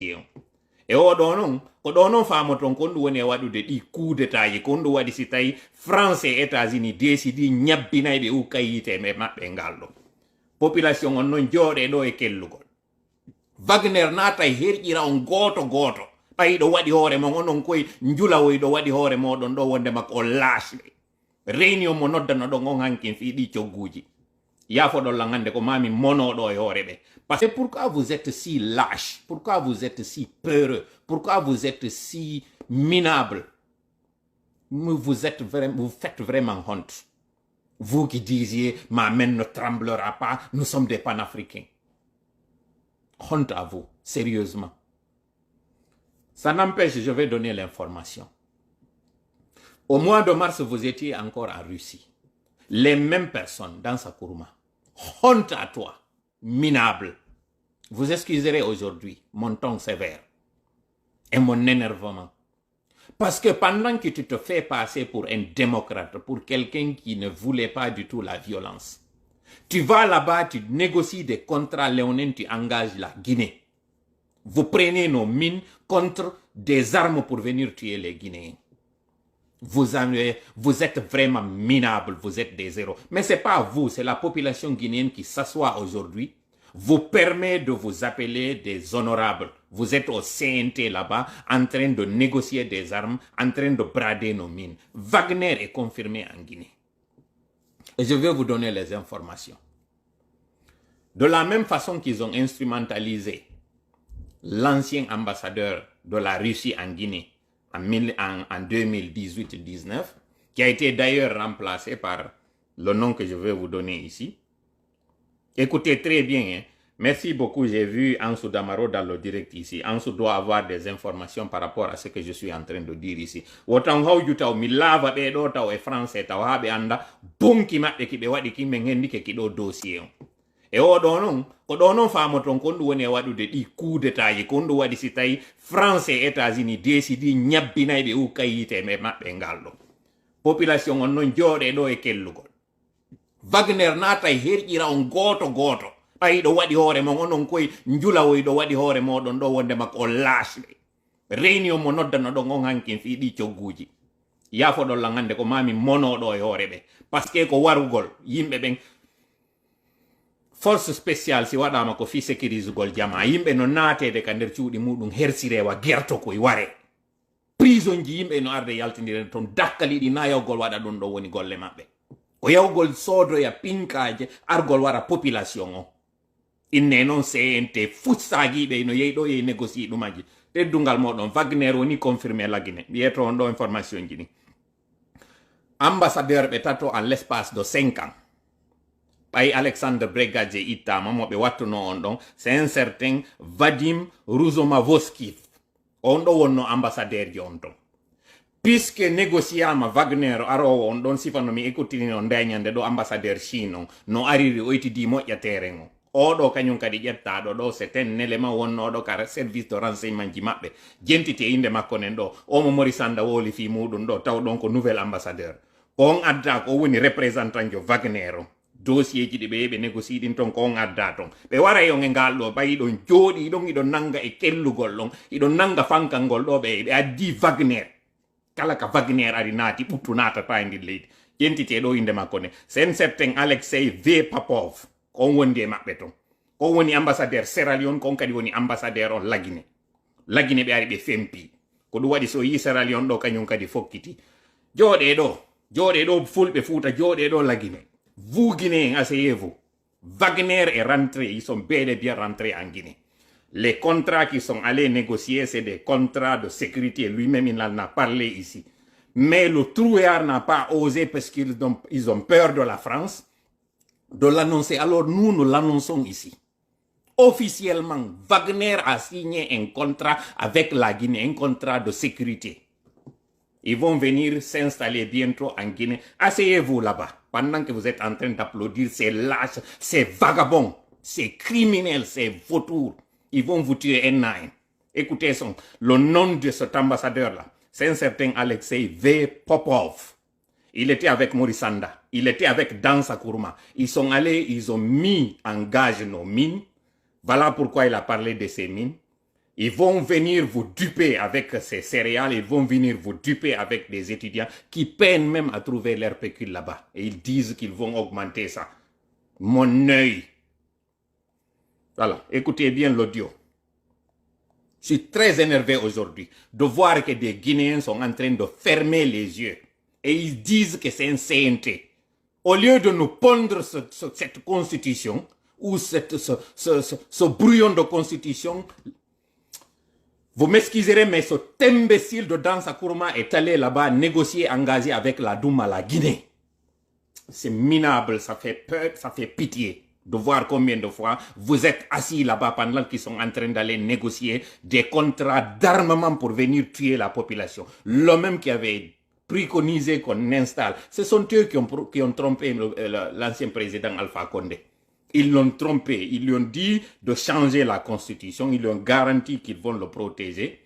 e oɗo noon ko ɗo noon famoton kon ɗum woni e waɗude ɗi coup d'état ji kon ɗum waɗi si tawi France et États-Unis décidi ñabbinayɓe ukkayite e maɓɓe ngal ɗo population on noon jooɗe ɗo e kellugol Wagner naata e herƴira on goto goto ɓayi ɗo waɗi hoore mon onon koye njulawoy ɗo waɗi hoore moɗon ɗo wonde makko o laasɓe réunion mo noddano ɗon on hankin fi ɗi cogguji yafoɗon la hande ko mami monoɗo e hoore ɓe parce que pourquoi vous êtes si lâche, pourquoi vous êtes si peureux, pourquoi vous êtes si minable, vous faites vraiment honte, vous qui disiez ma main ne tremblera pas, nous sommes des panafricains. Honte à vous, sérieusement. Ça n'empêche, je vais donner l'information. Au mois de mars, vous étiez encore en Russie. Les mêmes personnes dans Sakuruma. Honte à toi, minable. Vous excuserez aujourd'hui mon ton sévère et mon énervement. Parce que pendant que tu te fais passer pour un démocrate, pour quelqu'un qui ne voulait pas du tout la violence, tu vas là-bas, tu négocies des contrats léonins, tu engages la Guinée. Vous prenez nos mines contre des armes pour venir tuer les Guinéens. Vous êtes vraiment minables, vous êtes des héros. Mais ce n'est pas vous, c'est la population guinéenne qui s'assoit aujourd'hui, vous permet de vous appeler des honorables. Vous êtes au CNT là-bas, en train de négocier des armes, en train de brader nos mines. Wagner est confirmé en Guinée. Et je vais vous donner les informations. De la même façon qu'ils ont instrumentalisé l'ancien ambassadeur de la Russie en Guinée, en 2018-19, qui a été d'ailleurs remplacé par le nom que je vais vous donner ici. Écoutez très bien, hein. Merci beaucoup, j'ai vu Ansou Damaro dans le direct ici. Ansou doit avoir des informations par rapport à ce que je suis en train de dire ici. Wotan hawjutaw mi lava be do taw e français taw ha be anda bonki mabbe ki be wadi ki men hendi ke ki do dossier on. E oɗo noon ko ɗo noon famoton kon ɗum woni e waɗude ɗi coup d'état ji kon ɗum waɗi si tawi France et États-Unis décidi ñabbinayɓe ukkayite e maɓɓe ngal ɗo population on noon jooɗe ɗo e kellugol Wagner naata e herƴira on goto goto ɓayi ɗo waɗi hoore mon onon koye njulawoy ɗo waɗi hoore moɗon ɗo wonde makko o laasɓe réunion mo noddano ɗon on hankin fi ɗi cogguji yafoɗon la hande ko mami monoɗo e hoore ɓe par ce que ko warugol yimɓe ɓen force spéciale si waɗama ko fi sécurisugol jama yimɓe no naatede ka nder cuuɗi muɗum hersirewa gerto koye ware prison ji yimɓe no arde yaltidire toon dakkaliɗi nayawgol waɗa ɗum ɗo woni golle maɓɓe ko yawgol soodoya pinkaje argol wara population o inne noon CNT fustagiɓe no yeyi ɗo yeyi négocie ɗumaji teddungal moɗon Wagner woni confirmé lagine wiyeto on ɗo information ji ɗi ambassadeur ɓe tato en l'espace de 5 ans ɓay Alexandre Bregadje ittama moɓe wattuno on ɗon c'est un certain Vadim Ruzomavoski on ɗo wonno ambassadeur ji on ton puisque négociama Wagner arowo on ɗon sifano mi écoutini on ndeñande ɗo ambassadeur Chine on no ariri oytidi moƴƴatere o oɗo kañum kadi ƴettaɗo ɗo c'est un élément wonnoɗo ka service de renseignement ji maɓɓe jentiti e inde makko nen ɗo omo Mori Sanda woli fi muɗum ɗo taw ɗon ko nouvel ambassadeur on adda ko woni représentant jo Wagner o dossier ji ɗi ɓe yeɓe négocie ɗin ton ko on adda ton ɓe wara yon e ngal ɗo ɓayi ɗon jooɗi ɗon iɗon nanga e kellugol ɗon iɗon nanga fankal ngol ɗo ɓe addi Wagner kala ka Wagner ari naati ɓuttu natata e ndir leydi jentite ɗo inde makko ne c'est un certain Alexei V Popov on wondi e maɓɓe ton on woni ambassadeur Sierra Leone kon kadi woni ambassadeur on Lagine ɓe ari ɓe fempi ko ɗum waɗi so yi Sierra Leone ɗo kañum kadi fokkiti jooɗe ɗo fulɓe Fuuta jooɗe ɗo Lagine vous Guinéens asseyez-vous Wagner est rentré ils sont bel et bien rentrés en Guinée les contrats qui sont allés négocier c'est des contrats de sécurité lui-même il en a parlé ici mais le trouillard n'a pas osé parce qu'ils ont peur de la France de l'annoncer. Alors nous l'annonçons ici. Officiellement, Wagner a signé un contrat avec la Guinée, un contrat de sécurité. Ils vont venir s'installer bientôt en Guinée. Asseyez-vous là-bas, pendant que vous êtes en train d'applaudir ces lâches, ces vagabonds, ces criminels, ces vautours. Ils vont vous tuer un à un. Écoutez le nom de cet ambassadeur-là, c'est un certain Alexei V. Popov. Il était avec Mori Sanda, il était avec Dansa Kuruma. Ils sont allés, ils ont mis en gage nos mines. Voilà pourquoi il a parlé de ces mines. Ils vont venir vous duper avec ces céréales, ils vont venir vous duper avec des étudiants qui peinent même à trouver leur pécule là-bas. Et ils disent qu'ils vont augmenter ça. Mon œil. Voilà, écoutez bien l'audio. Je suis très énervé aujourd'hui de voir que des Guinéens sont en train de fermer les yeux. Et ils disent que c'est un CNT. Au lieu de nous pondre cette constitution, ou ce brouillon de constitution, vous m'excuserez, mais cet imbécile de Dansa Kourouma est allé là-bas négocier, engager avec la Douma, la Guinée. C'est minable, ça fait peur, ça fait pitié de voir combien de fois vous êtes assis là-bas pendant qu'ils sont en train d'aller négocier des contrats d'armement pour venir tuer la population. Le même qui avait préconisé qu'on installe. Ce sont eux qui ont trompé l'ancien président Alpha Condé. Ils l'ont trompé, ils lui ont dit de changer la constitution, ils lui ont garanti qu'ils vont le protéger.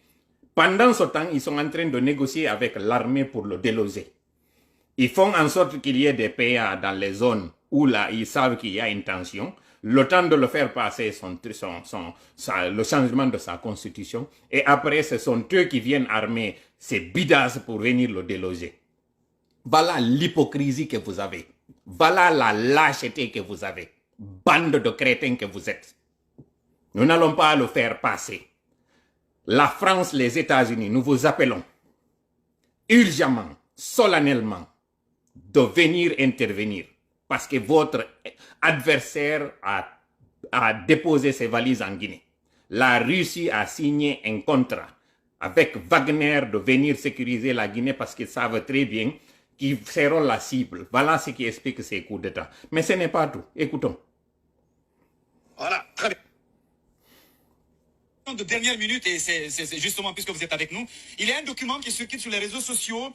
Pendant ce temps, ils sont en train de négocier avec l'armée pour le déloger. Ils font en sorte qu'il y ait des PA dans les zones où là, ils savent qu'il y a une tension. Le temps de le faire passer le changement de sa constitution. Et après, ce sont eux qui viennent armer ces bidasses pour venir le déloger. Voilà l'hypocrisie que vous avez. Voilà la lâcheté que vous avez. Bande de crétins que vous êtes. Nous n'allons pas le faire passer. La France, les États-Unis, nous vous appelons urgemment, solennellement, de venir intervenir. Parce que votre adversaire a déposé ses valises en Guinée. La Russie a signé un contrat avec Wagner de venir sécuriser la Guinée parce qu'ils savent très bien qu'ils seront la cible. Voilà ce qui explique ces coups d'État. Mais ce n'est pas tout. Écoutons. Voilà, très bien. De dernière minute, et c'est justement puisque vous êtes avec nous, il y a un document qui circule sur les réseaux sociaux.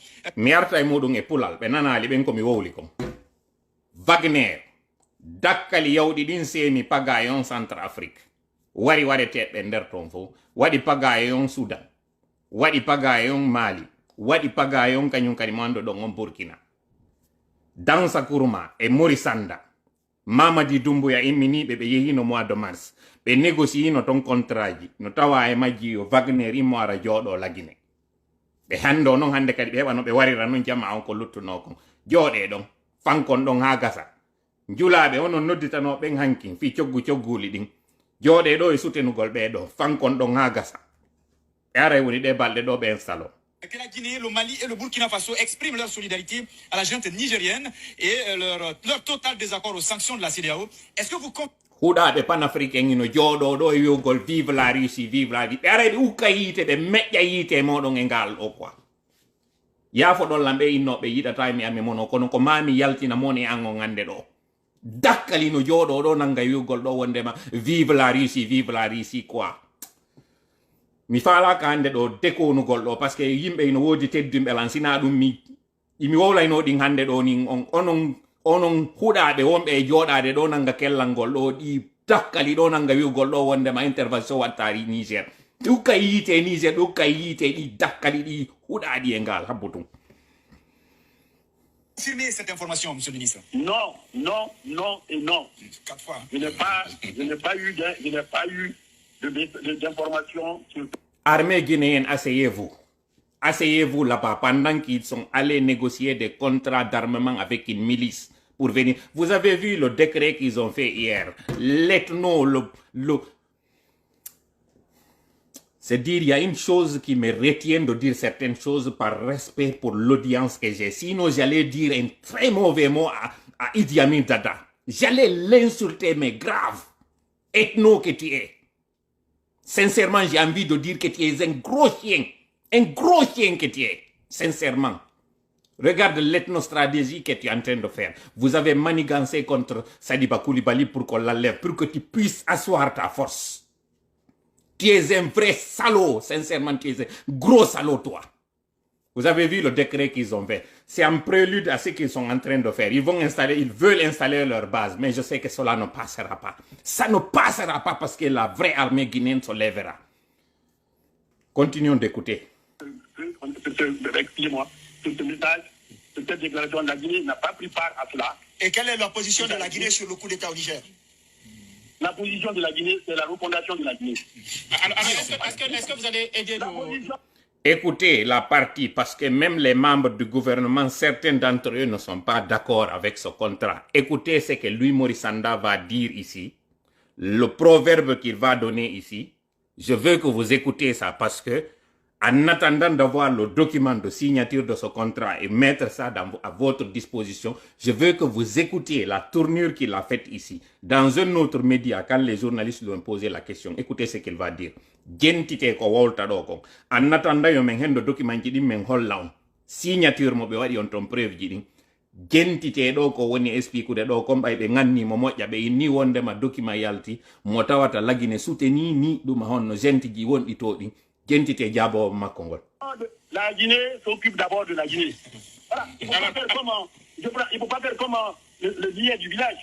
Wagner, dakkali yawdi din semi pagayon Centrafrique. Wari teɓɓe nder ton fo, waɗi pagayon Soudan, waɗi pagayon Mali, waɗi pagayon kañum kadi mando ɗon on Burkina. Dansa Kourouma e Morisanda, Mamadi Doumbouya imminiɓe ɓe yehi no mois de mars. Ɓe négocie no ton contrat ji, no tawa e majji yo Wagner immo ara jooɗo la Guinée. Ɓe hande o noon hande kadi ɓe heɓa no ɓe warira noon jamma on ko luttuno kon. Jooɗe ɗon. Fankon ɗon ha gasa njulaɓe onon nodditano ɓen hankin fi cogguli ɗin jooɗe ɗo e sutenugol ɓe ɗo fankon ɗon ha gasa e ara woni ɗe balɗe ɗo ɓe installon. Que la Guinée, le Mali et le Burkina Faso expriment leur solidarité à la junte nigérienne et leur total désaccord aux sanctions de la CEDEAO. Est-ce que vous huɗaɓe panafricain ino jooɗo ɗo e wiwgol vive la Russie, vive la Russie. ɓe ara ɓe ukka yiite ɓe meƴƴa yiite moɗon e ngal ɗo quoi. Yaafo ɗon lamɓe innoɓe yiɗata mi ami mono kono ko mami yaltina mon e an o ngande ɗo dakkali no jooɗo ɗo nanga wiwgol ɗo wondema vive la Russie quoi. Mi falaka hande ɗo dekonugol ɗo par ce que yimɓe ino woodi teddumɓe lan sina ɗum mi wowlayno ɗin hande ɗo nin onon huɗaɓe wonɓe e jooɗade ɗo nanga kellangol ɗo ɗi dakkali ɗo nanga wiwgol ɗo wondema intervention wattari Niger. Ukka yiite Niger, ukka yiite ɗi dakkali ɗi huɗaɗi e ngal habbutum. confirmer cette information, monsieur le ministre? Non, non, non et non. 4 fois. Je n'ai pas eu d'informations sur... Armée guinéenne, asseyez-vous. Asseyez-vous là-bas pendant qu'ils sont allés négocier des contrats d'armement avec une milice pour venir. Vous avez vu le décret qu'ils ont fait hier. C'est dire, il y a une chose qui me retient de dire certaines choses par respect pour l'audience que j'ai. Sinon, j'allais dire un très mauvais mot à Idi Amin Dada. J'allais l'insulter, mais grave. Ethno que tu es. Sincèrement, j'ai envie de dire que tu es un gros chien. Un gros chien que tu es. Sincèrement. Regarde l'ethnostratégie que tu es en train de faire. Vous avez manigancé contre Sadiba Koulibaly pour qu'on l'enlève, pour que tu puisses asseoir ta force. Tu es un vrai salaud. Sincèrement, tu es un gros salaud, toi. Vous avez vu le décret qu'ils ont fait. C'est un prélude à ce qu'ils sont en train de faire. Ils veulent installer leur base, mais je sais que cela ne passera pas. Ça ne passera pas parce que la vraie armée guinéenne se lèvera. Continuons d'écouter. Excusez-moi, ce message, cette déclaration de la Guinée n'a pas pris part à cela. Et quelle est la position de la Guinée sur le coup d'État au Niger? la position de la Guinée, c'est la refondation de la Guinée. Alors, est-ce que vous allez aider Écoutez la partie, parce que même les membres du gouvernement, certains d'entre eux ne sont pas d'accord avec ce contrat. Écoutez ce que Louis Morissanda va dire ici, le proverbe qu'il va donner ici. Je veux que vous écoutez ça parce que, en attendant d'avoir le document de signature de ce contrat et mettre ça à votre disposition, je veux que vous écoutiez la tournure qu'il a faite ici. Dans un autre média, quand les journalistes lui ont posé la question, écoutez ce qu'il va dire. Gentite ko wolta do ko. En attendant yo men hendo document ji men hollaw. Signature mo be wadi on ton preuve ji din. Gentite do ko woni expliquer do ko bay be nganni mo moƴƴa be inni wonde ma document yalti mo tawata lagine souteni ni dum honno genti ji wondi to din. Gentite jabo makko ngol. La Guinée s'occupe d'abord de la Guinée. Voilà. Il ne faut pas faire comme le billet du village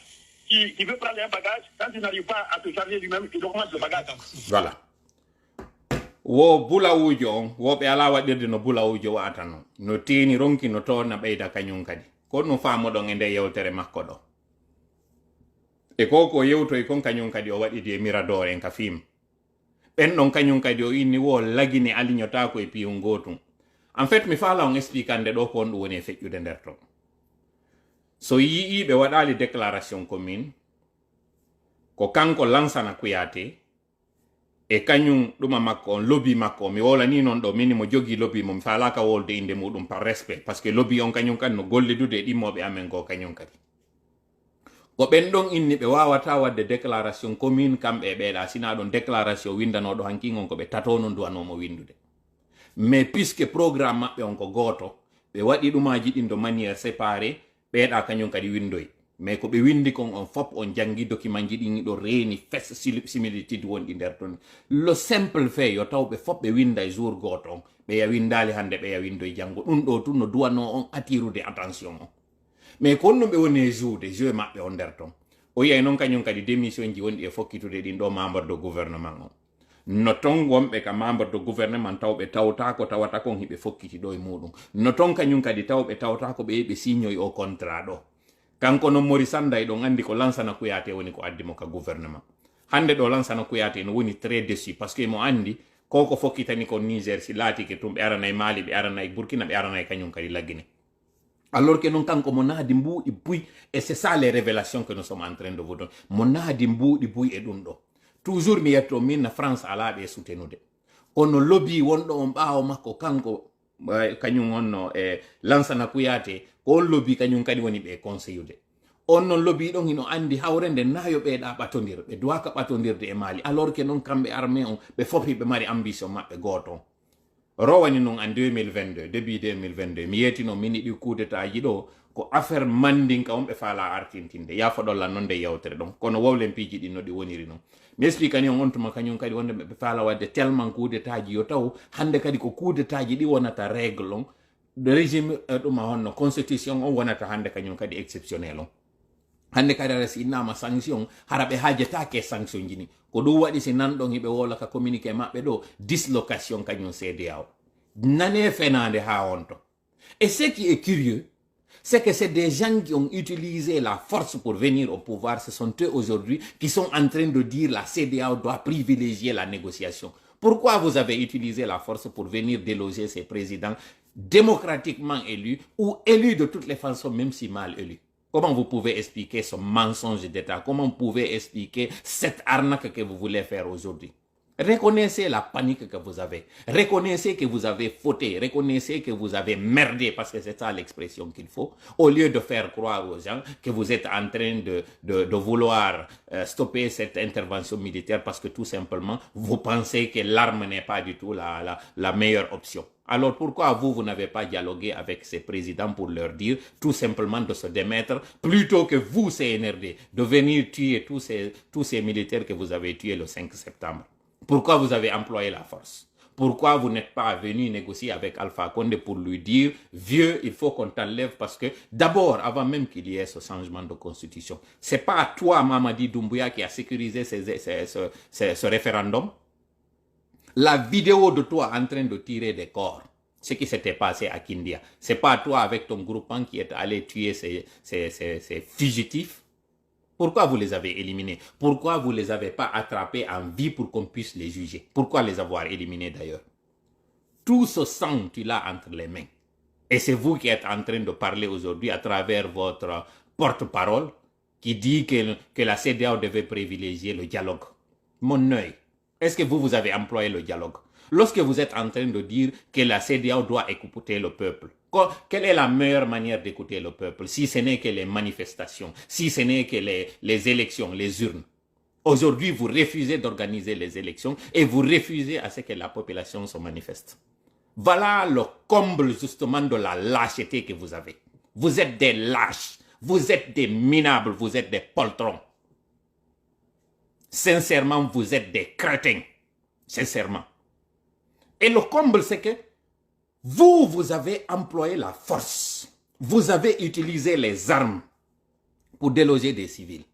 qui veut prendre un bagage. Quand il n'arrive pas à se charger lui-même, il augmente le bagage. Voilà. Wo bula ujo on wo be ala wadirde no bula ujo watano no tini ronki no to na beyda kanyum kadi ko no faamo don ende yewtere makko do e ko yewto e kon kanyum kadi o wadi de mirador en ka film ben don kanyum kadi o inni wo lagine alignota ko e piun gotum en fait mi fala on explicande do ko on woni fejjude der to so yi be wadali déclaration commune ko kanko lansana kuyate e kanyum duma makko lobby makko mi wola ni non do minimo jogi lobby mo fala ka wolde inde mudum par respect parce que lobby on kanyum kan no golle dude dimmobe amen go kanyum kadi ko ben don inni be wawata wadde déclaration commune kambe beeda sina don déclaration windano do hanki ngon ko be tatono duano mo windude mais puisque programme mabbe on ko goto be wadi dumaji din do manière séparée beeda kanyum kadi windoy mais ko be windi kon on fop on jangi document ji din do reeni fess similitude won di der ton le simple fait yo tawbe fop be winda e jour goto be ya windali hande be ya windo jango dum do tun no duano on attirude attention mais kon no be woni joude jeu mabbe on der ton o yey non kanyum kadi démission ji wondi e fokkitude din do membre do gouvernement on no ton wombe ka membre do gouvernement tawbe tawta ko tawata kon hibe fokkiti do e mudum no ton kanyum kadi tawbe tawta ko be signoy o contrat do kanko no Morissanda e don andi ko lansana kuyate woni ko addi mo ka gouvernement hande do lansana kuyate no woni très déçu parce que mo andi koko fokkitani ko Niger si lati ke tumbe arana e Mali be arana e Burkina be arana e kanyum kadi lagine alors que non kanko mo nadi mbuudi buy et c'est ça les révélations que nous sommes en train de vous donner mo nadi mbuudi buy e dum do toujours mi yetto min na France ala be soutenude kono lobby wondo on baawo makko kanko kanyum onno e lansana kuyate ko lobby kanyum kadi woni be conseillude on non lobby don hino andi hawrende nayo be da batondir be doa ka batondirde e Mali alors que non kambe armée on be fofi be mari ambition mabbe goto rowani non en 2022 début 2022 mi yetino mini di coup d'état jido ko affaire mandinka on be fala artintinde ya fodolla non de yawtere don kono wowlen piji di no di woniri non mi expliquani on tuma kanyum kadi wonde be fala wadde tellement coup d'état ji yo taw hande kadi ko coup d'état ji di wonata règle on de régime duma honno constitution on wonata hande kanyum kadi exceptionnel on hande kadi resi inama sanction harabe hajeta ke sanction jini ko do wadi si nan don hibe wola ka communiquer mabbe do dislocation kanyum CEDEAO nane fenande ha honto et ce qui est curieux c'est que c'est des gens qui ont utilisé la force pour venir au pouvoir. Ce sont eux aujourd'hui qui sont en train de dire la CEDEAO doit privilégier la négociation. Pourquoi vous avez utilisé la force pour venir déloger ces présidents démocratiquement élus ou élus de toutes les façons, même si mal élus? Comment vous pouvez expliquer ce mensonge d'État? Comment vous pouvez expliquer cette arnaque que vous voulez faire aujourd'hui? Reconnaissez la panique que vous avez. Reconnaissez que vous avez fauté. Reconnaissez que vous avez merdé, parce que c'est ça l'expression qu'il faut. Au lieu de faire croire aux gens que vous êtes en train de vouloir stopper cette intervention militaire parce que tout simplement, vous pensez que l'arme n'est pas du tout la meilleure option. Alors pourquoi vous n'avez pas dialogué avec ces présidents pour leur dire tout simplement de se démettre plutôt que vous, CNRD, de venir tuer tous ces militaires que vous avez tués le 5 septembre? Pourquoi vous avez employé la force? Pourquoi vous n'êtes pas venu négocier avec Alpha Condé pour lui dire « Vieux, il faut qu'on t'enlève » parce que d'abord, avant même qu'il y ait ce changement de constitution, c'est pas toi, Mamadi Doumbouya, qui a sécurisé ce référendum. La vidéo de toi en train de tirer des corps, ce qui s'était passé à Kindia, c'est pas toi avec ton groupement qui est allé tuer ces fugitifs. Pourquoi vous les avez éliminés? Pourquoi vous ne les avez pas attrapés en vie pour qu'on puisse les juger? Pourquoi les avoir éliminés d'ailleurs? Tout ce sang, tu l'as entre les mains. Et c'est vous qui êtes en train de parler aujourd'hui à travers votre porte-parole qui dit que la CEDEAO devait privilégier le dialogue. Mon œil, est-ce que vous avez employé le dialogue? Lorsque vous êtes en train de dire que la CEDEAO doit écouter le peuple, quelle est la meilleure manière d'écouter le peuple si ce n'est que les manifestations, si ce n'est que les élections, les urnes? Aujourd'hui, vous refusez d'organiser les élections et vous refusez à ce que la population se manifeste. Voilà le comble justement de la lâcheté que vous avez. Vous êtes des lâches, vous êtes des minables, vous êtes des poltrons. Sincèrement, vous êtes des crétins. Sincèrement. Et le comble, c'est que vous avez employé la force. Vous avez utilisé les armes pour déloger des civils.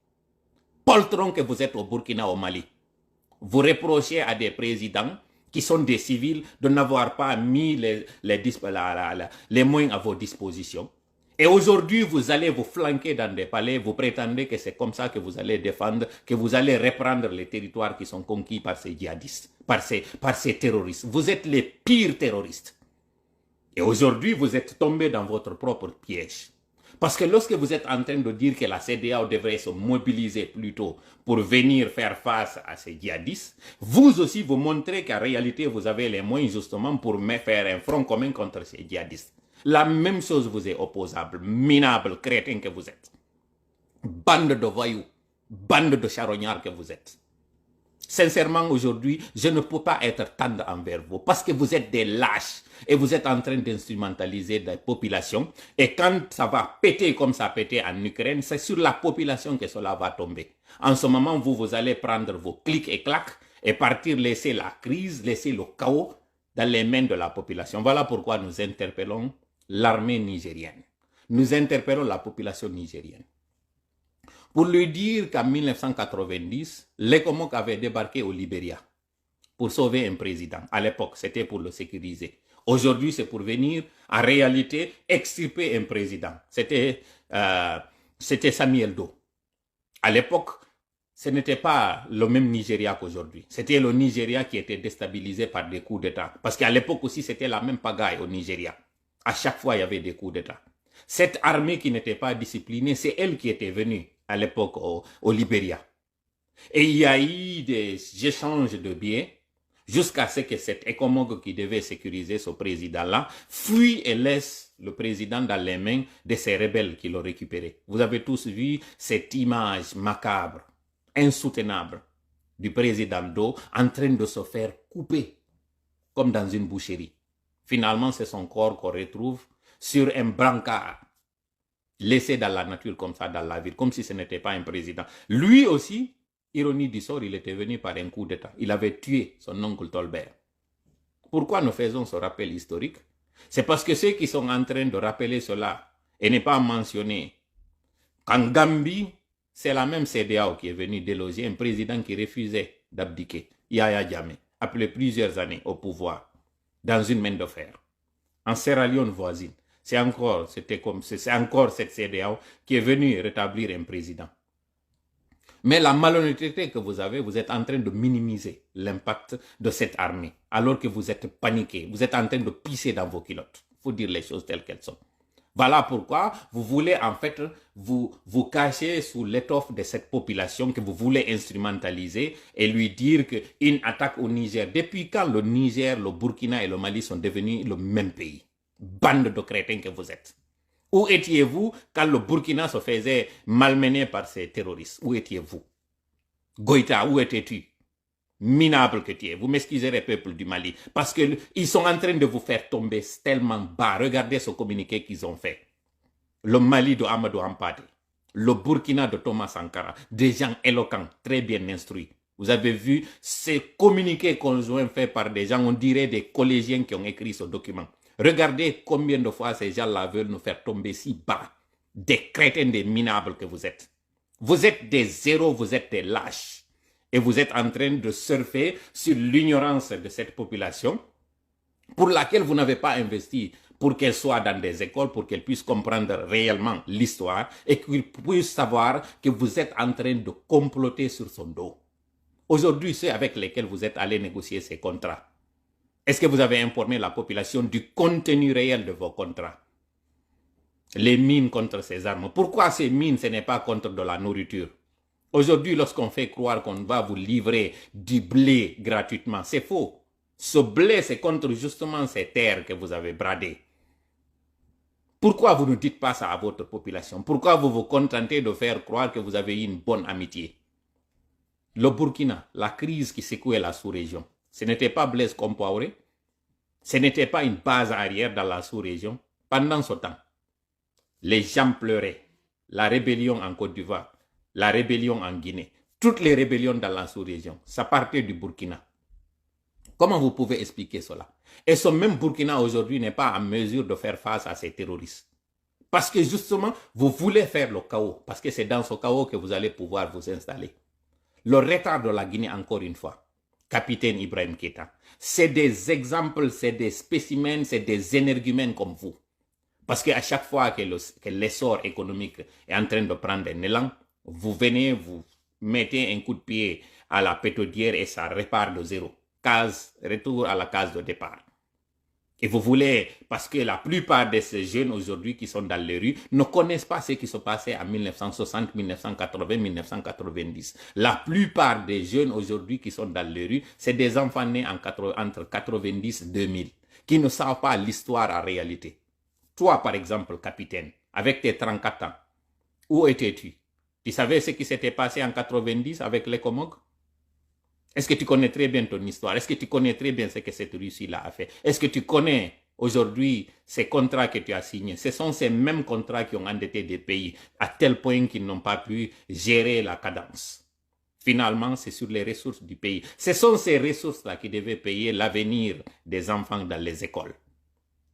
Poltrons que vous êtes au Burkina, au Mali. Vous reprochez à des présidents qui sont des civils de n'avoir pas mis les moyens à vos dispositions. Et aujourd'hui, vous allez vous flanquer dans des palais, vous prétendez que c'est comme ça que vous allez défendre, que vous allez reprendre les territoires qui sont conquis par ces djihadistes, par ces terroristes. Vous êtes les pires terroristes. Et aujourd'hui, vous êtes tombés dans votre propre piège. Parce que lorsque vous êtes en train de dire que la CEDEAO devrait se mobiliser plutôt pour venir faire face à ces djihadistes, vous aussi vous montrez qu'en réalité vous avez les moyens justement pour faire un front commun contre ces djihadistes. La même chose vous est opposable, minable, crétin que vous êtes. Bande de voyous, bande de charognards que vous êtes. Sincèrement, aujourd'hui, je ne peux pas être tendre envers vous parce que vous êtes des lâches et vous êtes en train d'instrumentaliser la population. Et quand ça va péter comme ça a pété en Ukraine, c'est sur la population que cela va tomber. En ce moment, vous allez prendre vos clics et claques et partir laisser la crise, laisser le chaos dans les mains de la population. Voilà pourquoi nous interpellons l'armée nigérienne. Nous interpellons la population nigérienne. Pour lui dire qu'en 1990, l'ECOMOG avait débarqué au Libéria pour sauver un président. À l'époque, c'était pour le sécuriser. Aujourd'hui, c'est pour venir, en réalité, extirper un président. C'était Samuel Doe. À l'époque, ce n'était pas le même Nigeria qu'aujourd'hui. C'était le Nigeria qui était déstabilisé par des coups d'État. Parce qu'à l'époque aussi, c'était la même pagaille au Nigeria. À chaque fois, il y avait des coups d'État. Cette armée qui n'était pas disciplinée, c'est elle qui était venue à l'époque au Libéria. Et il y a eu des échanges de biens jusqu'à ce que cet ECOMOG qui devait sécuriser ce président-là fuit et laisse le président dans les mains de ces rebelles qui l'ont récupéré. Vous avez tous vu cette image macabre, insoutenable du président Doe en train de se faire couper comme dans une boucherie. Finalement, c'est son corps qu'on retrouve sur un brancard, laissé dans la nature comme ça, dans la ville, comme si ce n'était pas un président. Lui aussi, ironie du sort, il était venu par un coup d'État. Il avait tué son oncle Tolbert. Pourquoi nous faisons ce rappel historique? C'est parce que ceux qui sont en train de rappeler cela et ne pas mentionner qu'en Gambie, c'est la même CEDEAO qui est venue déloger un président qui refusait d'abdiquer, Yahya Jammeh, après plusieurs années au pouvoir, dans une main de fer. En Sierra Leone voisine, c'est encore cette CEDEAO qui est venue rétablir un président. Mais la malhonnêteté que vous avez, vous êtes en train de minimiser l'impact de cette armée, alors que vous êtes paniqué, vous êtes en train de pisser dans vos culottes. Il faut dire les choses telles qu'elles sont. Voilà pourquoi vous voulez en fait vous cacher sous l'étoffe de cette population que vous voulez instrumentaliser et lui dire qu'une attaque au Niger, depuis quand le Niger, le Burkina et le Mali sont devenus le même pays? Bande de crétins que vous êtes. Où étiez-vous quand le Burkina se faisait malmener par ces terroristes? Où étiez-vous? Goïta, où étais-tu? Minable que tu es. Vous m'excuserez, peuple du Mali, parce qu'ils sont en train de vous faire tomber tellement bas. Regardez ce communiqué qu'ils ont fait. Le Mali de Amadou Hampâté, le Burkina de Thomas Sankara, des gens éloquents, très bien instruits. Vous avez vu ces communiqués conjoints faits par des gens, on dirait des collégiens qui ont écrit ce document. Regardez combien de fois ces gens-là veulent nous faire tomber si bas. Des crétins, des minables que vous êtes. Vous êtes des zéros, vous êtes des lâches. Et vous êtes en train de surfer sur l'ignorance de cette population pour laquelle vous n'avez pas investi pour qu'elles soient dans des écoles, pour qu'elles puissent comprendre réellement l'histoire et qu'ils puissent savoir que vous êtes en train de comploter sur son dos. Aujourd'hui, ceux avec lesquels vous êtes allés négocier ces contrats, est-ce que vous avez informé la population du contenu réel de vos contrats? Les mines contre ces armes. Pourquoi ces mines, ce n'est pas contre de la nourriture? Aujourd'hui, lorsqu'on fait croire qu'on va vous livrer du blé gratuitement, c'est faux. Ce blé, c'est contre justement ces terres que vous avez bradées. Pourquoi vous ne dites pas ça à votre population? Pourquoi vous vous contentez de faire croire que vous avez eu une bonne amitié? Le Burkina, la crise qui secouait la sous-région, ce n'était pas Blaise Compaoré, ce n'était pas une base arrière dans la sous-région. Pendant ce temps, les gens pleuraient. La rébellion en Côte d'Ivoire, la rébellion en Guinée, toutes les rébellions dans la sous-région, ça partait du Burkina. Comment vous pouvez expliquer cela? Et ce même Burkina aujourd'hui n'est pas en mesure de faire face à ces terroristes. Parce que justement, vous voulez faire le chaos. Parce que c'est dans ce chaos que vous allez pouvoir vous installer. Le retard de la Guinée, encore une fois, capitaine Ibrahim Keïta, c'est des exemples, c'est des spécimens, c'est des énergumènes comme vous. Parce qu'à chaque fois que l'essor économique est en train de prendre un élan, vous venez, vous mettez un coup de pied à la pétrolière et ça repart de zéro. Retour à la case de départ. Et vous voulez, parce que la plupart de ces jeunes aujourd'hui qui sont dans les rues ne connaissent pas ce qui se passait en 1960, 1980, 1990. La plupart des jeunes aujourd'hui qui sont dans les rues, c'est des enfants nés entre 90 et 2000, qui ne savent pas l'histoire en réalité. Toi, par exemple, capitaine, avec tes 34 ans, où étais-tu? Tu savais ce qui s'était passé en 90 avec les Comog? Est-ce que tu connais très bien ton histoire? Est-ce que tu connais très bien ce que cette Russie-là a fait? Est-ce que tu connais aujourd'hui ces contrats que tu as signés? Ce sont ces mêmes contrats qui ont endetté des pays à tel point qu'ils n'ont pas pu gérer la cadence. Finalement, c'est sur les ressources du pays. Ce sont ces ressources-là qui devaient payer l'avenir des enfants dans les écoles.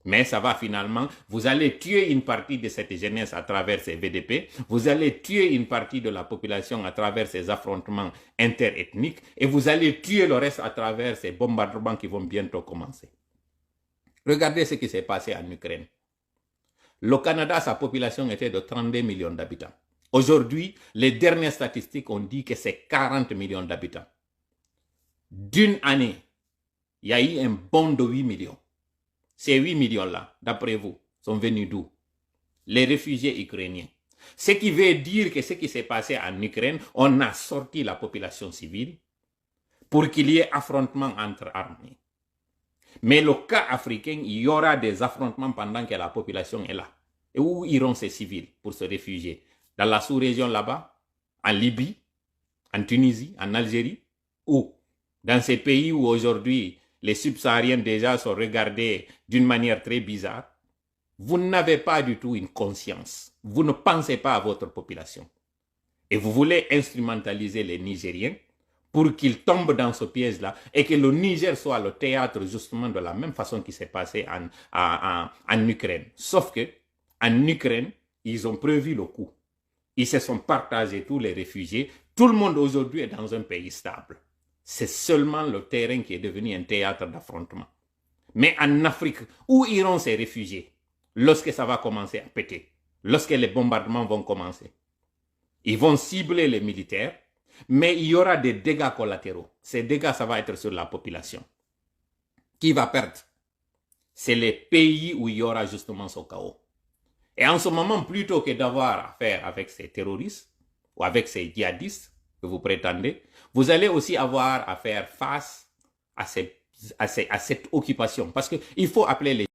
Mais ça va finalement, vous allez tuer une partie de cette jeunesse à travers ces VDP, vous allez tuer une partie de la population à travers ces affrontements interethniques et vous allez tuer le reste à travers ces bombardements qui vont bientôt commencer. Regardez ce qui s'est passé en Ukraine. Le Canada, sa population était de 32 millions d'habitants. Aujourd'hui, les dernières statistiques ont dit que c'est 40 millions d'habitants. D'une année, il y a eu un bond de 8 millions. Ces 8 millions-là, d'après vous, sont venus d'où? Les réfugiés ukrainiens. Ce qui veut dire que ce qui s'est passé en Ukraine, on a sorti la population civile pour qu'il y ait affrontement entre armées. Mais le cas africain, il y aura des affrontements pendant que la population est là. Et où iront ces civils pour se réfugier? Dans la sous-région là-bas? En Libye? En Tunisie? En Algérie? Où? Dans ces pays où aujourd'hui les subsahariens déjà sont regardés d'une manière très bizarre. Vous n'avez pas du tout une conscience. Vous ne pensez pas à votre population. Et vous voulez instrumentaliser les Nigériens pour qu'ils tombent dans ce piège-là et que le Niger soit le théâtre justement de la même façon qui s'est passé en Ukraine. Sauf que en Ukraine, ils ont prévu le coup. Ils se sont partagés tous les réfugiés. Tout le monde aujourd'hui est dans un pays stable. C'est seulement le terrain qui est devenu un théâtre d'affrontement. Mais en Afrique, où iront ces réfugiés lorsque ça va commencer à péter? Lorsque les bombardements vont commencer? Ils vont cibler les militaires, mais il y aura des dégâts collatéraux. Ces dégâts, ça va être sur la population. Qui va perdre? C'est les pays où il y aura justement ce chaos. Et en ce moment, plutôt que d'avoir affaire avec ces terroristes ou avec ces djihadistes que vous prétendez, vous allez aussi avoir à faire face à cette occupation. Parce qu'il faut appeler les